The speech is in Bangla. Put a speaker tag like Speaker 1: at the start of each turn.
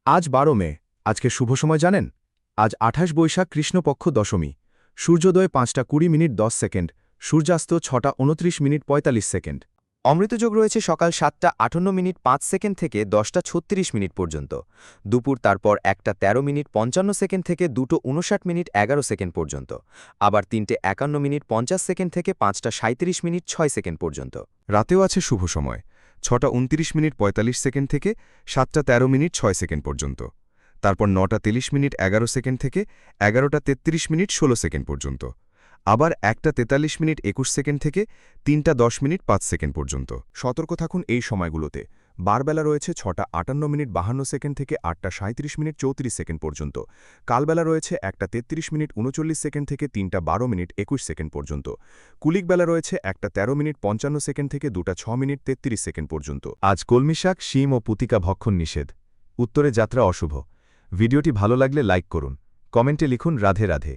Speaker 1: আজ ১২ মে। আজকে শুভ সময় জানেন? আজ ২৮ বৈশাখ কৃষ্ণপক্ষ দশমী। সূর্যোদয় ৫টা ২০ মিনিট ১০ সেকেন্ড, সূর্যাস্ত ৬টা ২৯ মিনিট ৪৫ সেকেন্ড।
Speaker 2: অমৃতযোগ রয়েছে সকাল ৭টা ৫৮ মিনিট ৫ সেকেন্ড থেকে ১০টা ৩৬ মিনিট পর্যন্ত, দুপুর তারপর ১টা ১৩ মিনিট ৫৫ সেকেন্ড থেকে ২টো ৫৯ মিনিট ১১ সেকেন্ড পর্যন্ত, আবার ৩টে ৫১ মিনিট ৫০ সেকেন্ড থেকে ৫টা ৩৭ মিনিট ৬ সেকেন্ড পর্যন্ত।
Speaker 3: রাতেও আছে শুভ সময় ৬টা ২৯ মিনিট ৪৫ সেকেন্ড থেকে ৭টা ১৩ মিনিট ৬ সেকেন্ড পর্যন্ত, তারপর ৯টা ৩০ মিনিট ১১ সেকেন্ড থেকে ১১টা ৩৩ মিনিট ১৬ সেকেন্ড পর্যন্ত, আবার ১টা ৪৩ মিনিট ২১ সেকেন্ড থেকে ৩টা ১০ মিনিট ৫ সেকেন্ড পর্যন্ত।
Speaker 1: সতর্ক থাকুন এই সময়গুলোতে। বারবেলা রয়েছে ৬টা ৫৮ মিনিট ৫২ সেকেন্ড থেকে ৮টা ৩৭ মিনিট ৩৪ সেকেন্ড পর্যন্ত। কালবেলা রয়েছে ১টা ৩৩ মিনিট ৩৯ সেকেন্ড থেকে ৩টা ১২ মিনিট ২১ সেকেন্ড পর্যন্ত। কুলিক বেলা রয়েছে ১টা ১৩ মিনিট ৫৫ সেকেন্ড থেকে ২টা ৬ মিনিট ৩৩ সেকেন্ড পর্যন্ত।
Speaker 3: আজ কলমি শাক, শিম ও পুতিকা ভক্ষণ নিষেধ। উত্তরে যাত্রা অশুভ। ভিডিওটি ভালো লাগলে লাইক করুন, কমেন্টে লিখুন রাধে রাধে।